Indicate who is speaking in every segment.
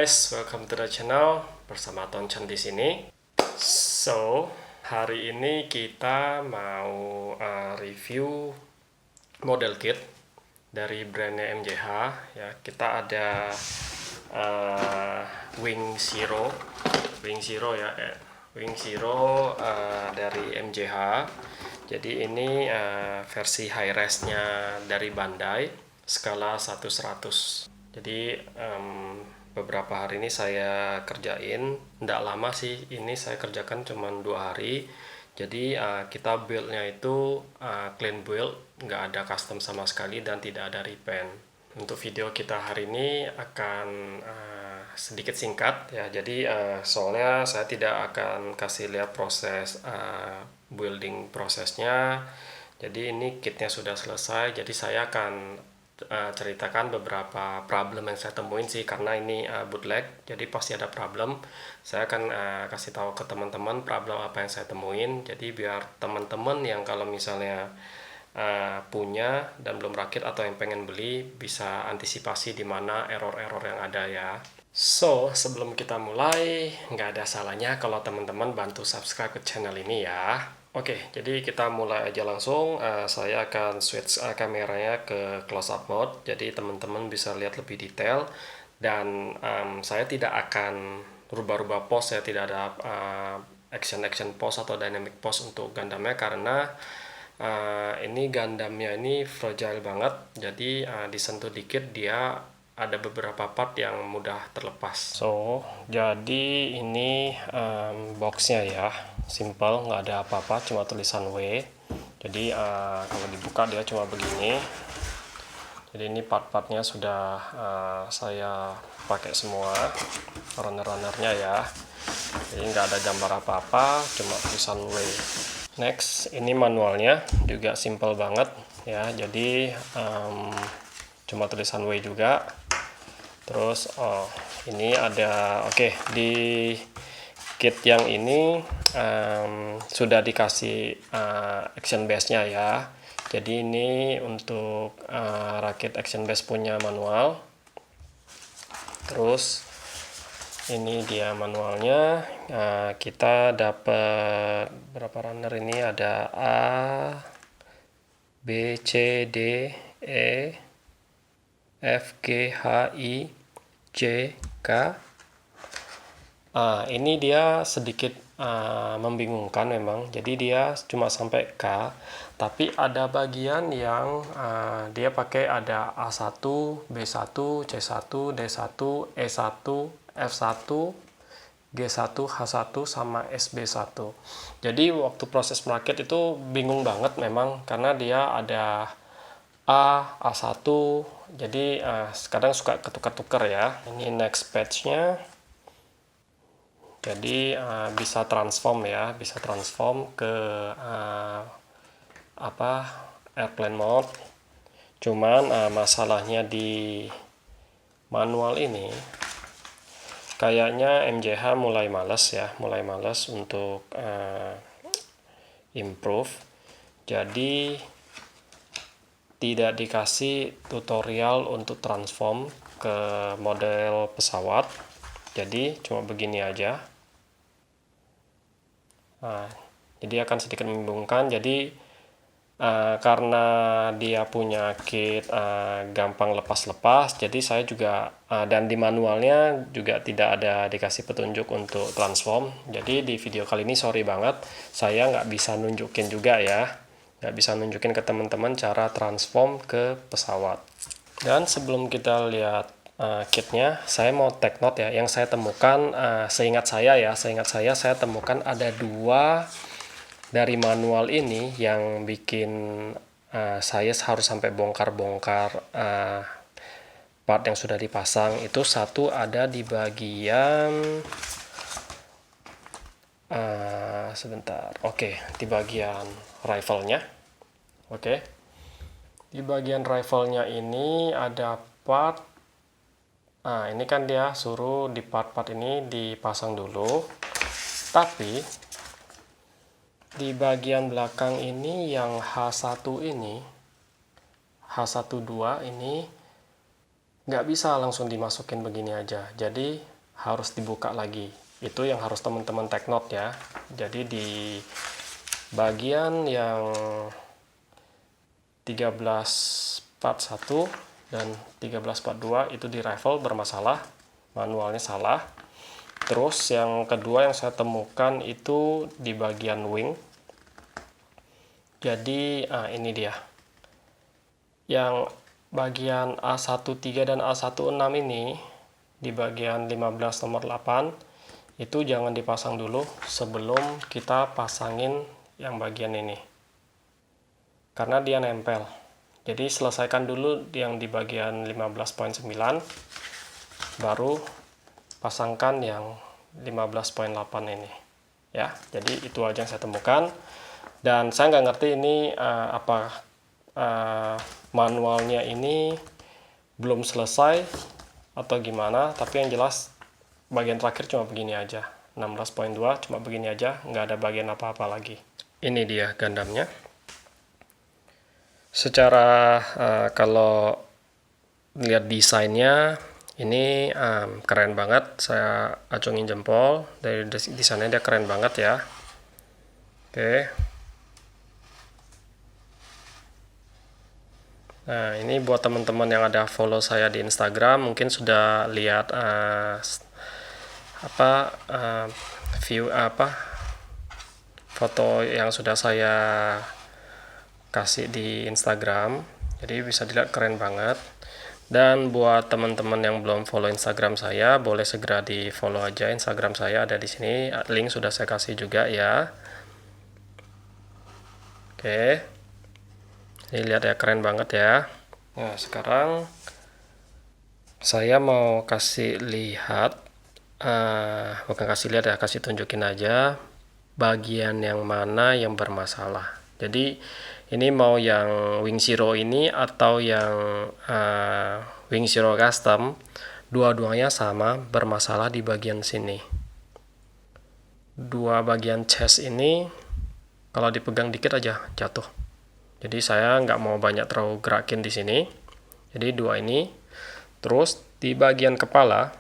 Speaker 1: guys, welcome to the channel bersama Tonchan di sini. So, hari ini kita mau review model kit dari brandnya MJH. Ya, kita ada Wing Zero ya, Wing Zero dari MJH. Jadi ini versi high res-nya dari Bandai, skala 1/100. Jadi beberapa hari ini saya kerjain, tidak lama sih, ini saya kerjakan cuma 2 hari. Jadi kita build-nya itu clean build, nggak ada custom sama sekali dan tidak ada repaint. Untuk video kita hari ini akan sedikit singkat ya, jadi soalnya saya tidak akan kasih lihat proses building prosesnya. Jadi ini kitnya sudah selesai, jadi saya akan ceritakan beberapa problem yang saya temuin sih, karena ini bootleg, jadi pasti ada problem. Saya akan kasih tahu ke teman-teman problem apa yang saya temuin, jadi biar teman-teman yang kalau misalnya punya dan belum rakit atau yang pengen beli bisa antisipasi di mana error-error yang ada ya. So, sebelum kita mulai, nggak ada salahnya kalau teman-teman bantu subscribe ke channel ini ya. Oke, jadi kita mulai aja langsung. Saya akan switch kameranya ke close up mode, jadi teman-teman bisa lihat lebih detail. Dan saya tidak akan rubah-rubah pose, saya tidak ada action pose atau dynamic pose untuk Gundamnya, karena ini Gundamnya ini fragile banget. Jadi disentuh dikit dia ada beberapa part yang mudah terlepas. So, jadi ini boxnya ya, simple, nggak ada apa-apa, cuma tulisan W. Jadi kalau dibuka dia cuma begini. Jadi ini part-partnya sudah saya pakai semua, runner-runnernya ya. Jadi nggak ada gambar apa-apa, cuma tulisan W. Next, ini manualnya juga simple banget ya. Jadi cuma tulisan W juga. Terus ini ada di kit yang ini sudah dikasih action base-nya ya. Jadi ini untuk rakit action base punya manual. Terus ini dia manualnya. Kita dapat berapa runner ini, ada A, B, C, D, E, F, G, H, I, J, K. Ini dia sedikit membingungkan memang. Jadi dia cuma sampai K, tapi ada bagian yang dia pakai ada A1, B1, C1, D1, E1, F1, G1, H1, sama SB1. Jadi waktu proses merakit itu bingung banget memang, karena dia ada A1, jadi kadang suka ketukar-tukar ya. Ini next patch-nya. Jadi bisa transform ya, bisa transform ke airplane mode. Cuman masalahnya di manual ini kayaknya MJH mulai males untuk improve. Jadi tidak dikasih tutorial untuk transform ke model pesawat, jadi cuma begini aja. Jadi akan sedikit membingungkan. Jadi karena dia punya kit gampang lepas-lepas, jadi saya juga dan di manualnya juga tidak ada dikasih petunjuk untuk transform. Jadi di video kali ini sorry banget, saya nggak bisa nunjukin juga ya, nggak bisa nunjukin ke teman-teman cara transform ke pesawat. Dan sebelum kita lihat kitnya, saya mau take note ya, yang saya temukan, seingat saya temukan ada 2 dari manual ini yang bikin saya harus sampai bongkar-bongkar part yang sudah dipasang. Itu satu ada di bagian di bagian rifle-nya. Di bagian rifle-nya ini ada part. Ini kan dia suruh di part-part ini dipasang dulu. Tapi di bagian belakang ini yang H12 ini nggak bisa langsung dimasukin begini aja, jadi harus dibuka lagi. Itu yang harus teman-teman take note ya. Jadi di bagian yang 13 part 1 dan 13 part 2 itu di rifle bermasalah, manualnya salah. Terus yang kedua yang saya temukan itu di bagian wing. Jadi ini dia. Yang bagian A13 dan A16 ini di bagian 15 nomor 8 itu jangan dipasang dulu sebelum kita pasangin yang bagian ini, karena dia nempel. Jadi selesaikan dulu yang di bagian 15.9 baru pasangkan yang 15.8 ini ya. Jadi itu aja yang saya temukan, dan saya nggak ngerti ini manualnya ini belum selesai atau gimana, tapi yang jelas bagian terakhir cuma begini aja, 16.2 cuma begini aja, nggak ada bagian apa-apa lagi. Ini dia Gundamnya. Secara kalau lihat desainnya ini keren banget, saya acungin jempol, dari desainnya dia keren banget ya. Oke. Nah, ini buat teman-teman yang ada follow saya di Instagram mungkin sudah lihat foto yang sudah saya kasih di Instagram. Jadi bisa dilihat keren banget. Dan buat teman-teman yang belum follow Instagram saya, boleh segera di follow aja Instagram saya, ada di sini. Link sudah saya kasih juga ya. Oke. Ini lihat ya, keren banget ya. Nah, sekarang saya mau kasih lihat, bukan kasih lihat ya, kasih tunjukin aja bagian yang mana yang bermasalah. Jadi ini mau yang Wing Zero ini atau yang Wing Zero Custom, dua-duanya sama bermasalah di bagian sini. Dua bagian chest ini kalau dipegang dikit aja jatuh. Jadi saya nggak mau banyak terlalu gerakin di sini. Jadi dua ini. Terus di bagian kepala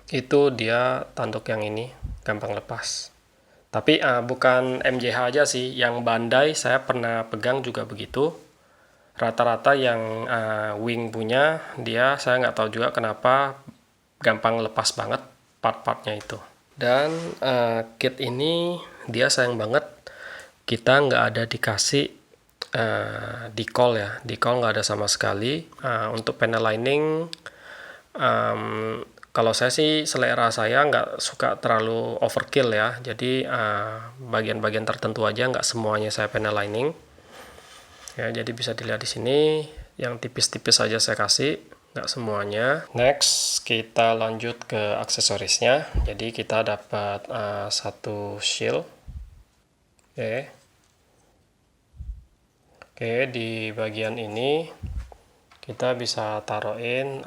Speaker 1: itu dia tanduk yang ini gampang lepas. Tapi bukan MJH aja sih, yang Bandai saya pernah pegang juga begitu. Rata-rata yang Wing punya dia, saya nggak tahu juga kenapa gampang lepas banget part-partnya itu. Dan kit ini dia sayang banget kita nggak ada dikasih decal ya, decal nggak ada sama sekali. Untuk panel lining kalau saya sih, selera saya nggak suka terlalu overkill ya, jadi bagian-bagian tertentu aja, nggak semuanya saya panel lining ya. Jadi bisa dilihat di sini yang tipis-tipis saja saya kasih, nggak semuanya. Next kita lanjut ke aksesorisnya. Jadi kita dapat satu shield. Oke, di bagian ini kita bisa taruhin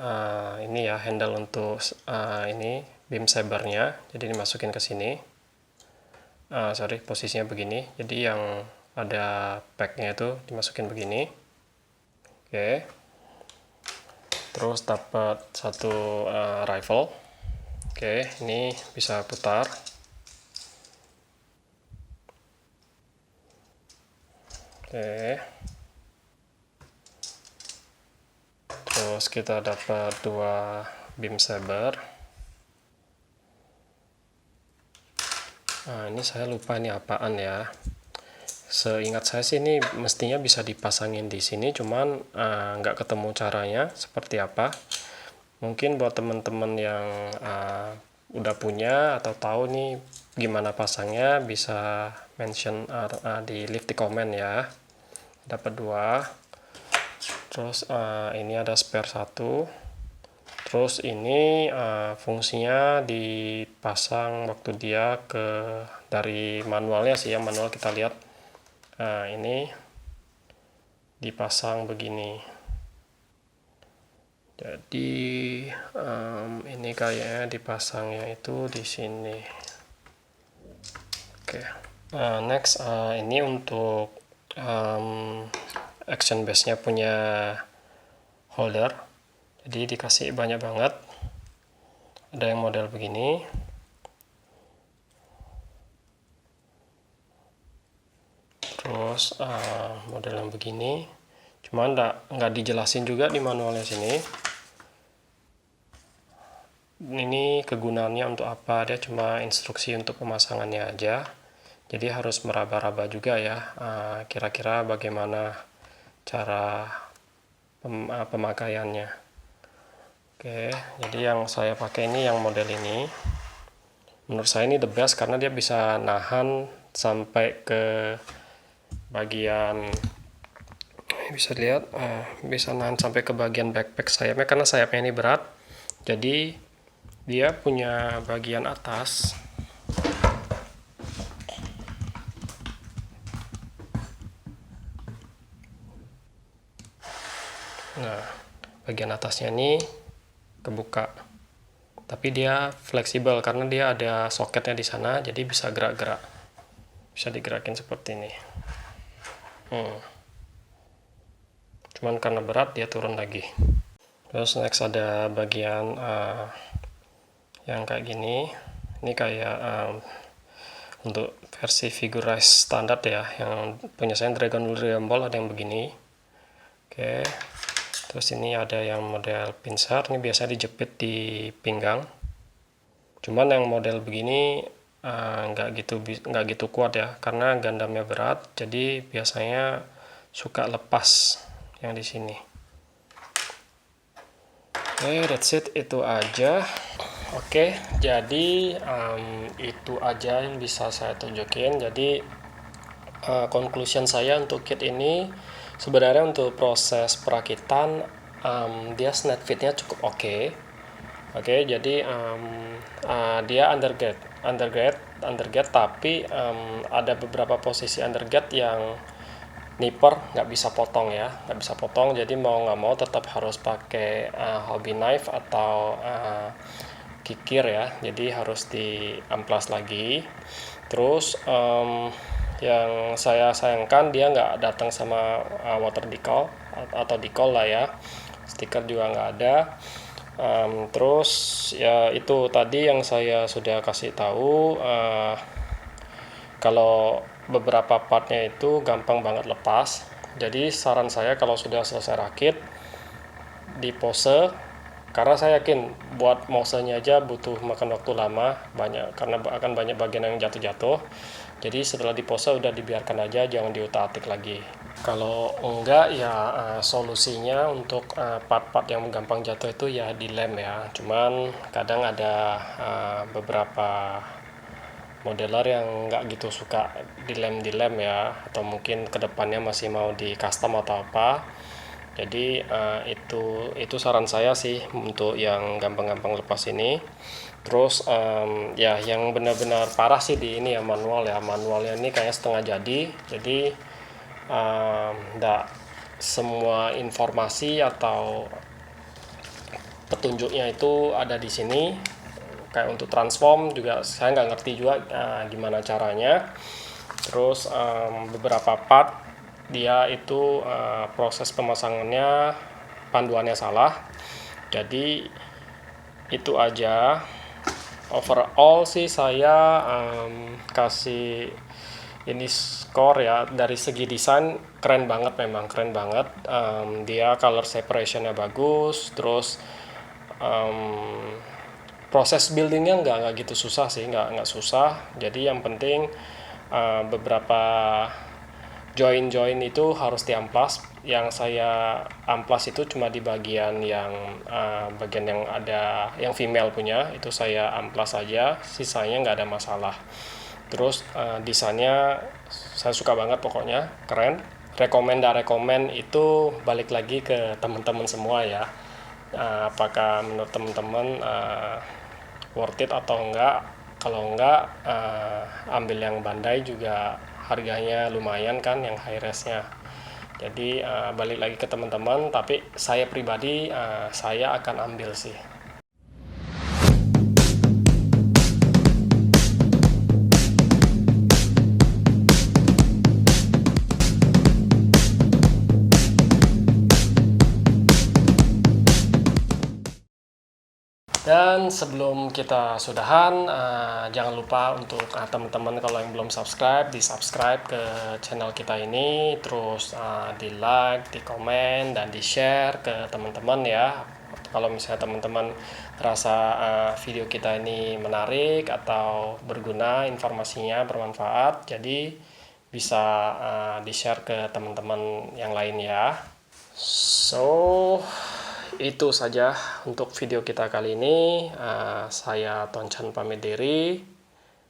Speaker 1: ini ya, handle untuk ini beam sabernya. Jadi dimasukin ke sini. Posisinya begini. Jadi yang ada packnya itu dimasukin begini. Oke. Terus dapat satu rifle. Oke, ini bisa putar. Oke. Terus kita dapat dua beam saber. Nah, ini saya lupa ini apaan ya. Seingat saya sih ini mestinya bisa dipasangin di sini, cuman nggak ketemu caranya seperti apa. Mungkin buat teman-teman yang udah punya atau tahu nih gimana pasangnya, bisa mention di leave di komen ya. Dapat dua. Terus ini ada spare satu. Terus ini fungsinya dipasang waktu dia dari manualnya sih ya, manual kita lihat. Ini dipasang begini. Jadi ini kayaknya dipasangnya itu di sini. Oke. Next ini untuk action base-nya punya holder. Jadi dikasih banyak banget. Ada yang model begini. Terus model yang begini. Cuman nggak dijelasin juga di manualnya sini. Ini kegunaannya untuk apa? Dia cuma instruksi untuk pemasangannya aja. Jadi harus meraba-raba juga ya. Kira-kira bagaimana cara pemakaiannya. Oke, jadi yang saya pakai ini yang model ini. Menurut saya ini the best karena dia bisa nahan sampai ke bagian, bisa lihat, bisa nahan sampai ke bagian backpack sayapnya karena sayapnya ini berat. Jadi dia punya bagian atas. Nah, bagian atasnya ini kebuka. Tapi dia fleksibel karena dia ada soketnya di sana, jadi bisa gerak-gerak. Bisa digerakin seperti ini. Cuman karena berat dia turun lagi. Terus next ada bagian yang kayak gini. Ini kayak untuk versi figurize standar ya, yang punya saya Dragon Ball ada yang begini. Oke. Terus ini ada yang model pincer, ini biasa dijepit di pinggang. Cuman yang model begini nggak gitu kuat ya, karena Gundamnya berat, jadi biasanya suka lepas yang di sini. Oke, that's it, itu aja. Oke, jadi itu aja yang bisa saya tunjukin. Jadi conclusion saya untuk kit ini, sebenarnya untuk proses perakitan dia snap fitnya cukup oke. Oke, jadi dia undergrad, tapi ada beberapa posisi undergrad yang nipper nggak bisa potong ya, nggak bisa potong. Jadi mau nggak mau tetap harus pakai hobby knife atau kikir ya. Jadi harus diamplas lagi. Terus yang saya sayangkan dia nggak datang sama water decal atau decal lah ya, stiker juga nggak ada. Terus ya itu tadi yang saya sudah kasih tahu, kalau beberapa partnya itu gampang banget lepas. Jadi saran saya kalau sudah selesai rakit di pose, karena saya yakin buat mosenya aja butuh makan waktu lama banyak karena akan banyak bagian yang jatuh-jatuh. Jadi setelah dipose udah dibiarkan aja, jangan diutak-atik lagi. Kalau enggak ya solusinya untuk part-part yang gampang jatuh itu ya dilem ya. Cuman kadang ada beberapa modeler yang nggak gitu suka dilem ya, atau mungkin kedepannya masih mau di custom atau apa. Jadi itu saran saya sih untuk yang gampang-gampang lepas ini. Terus ya yang benar-benar parah sih di ini ya manualnya ini kayak setengah jadi enggak semua informasi atau petunjuknya itu ada di sini. Kayak untuk transform juga saya nggak ngerti juga gimana caranya. Terus beberapa part dia itu proses pemasangannya panduannya salah. Jadi itu aja. Overall sih saya kasih ini score ya, dari segi desain keren banget, memang keren banget. Dia color separationnya bagus, terus proses buildingnya nggak gitu susah sih, nggak susah. Jadi yang penting beberapa join itu harus diamplas. Yang saya amplas itu cuma di bagian yang ada yang female punya, itu saya amplas aja, sisanya nggak ada masalah. Terus desainnya saya suka banget, pokoknya keren. Rekomen itu balik lagi ke teman-teman semua ya, apakah menurut teman-teman worth it atau enggak. Kalau enggak, ambil yang Bandai juga harganya lumayan kan, yang high res-nya. Jadi balik lagi ke teman-teman, tapi saya pribadi saya akan ambil sih. Dan sebelum kita sudahan, jangan lupa untuk teman-teman kalau yang belum subscribe, di subscribe ke channel kita ini, terus di like, di komen, dan di share ke teman-teman ya. Kalau misalnya teman-teman rasa video kita ini menarik atau berguna, informasinya bermanfaat, jadi bisa di share ke teman-teman yang lain ya. So, itu saja untuk video kita kali ini. Saya Tonchan pamit diri.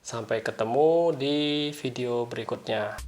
Speaker 1: Sampai ketemu di video berikutnya.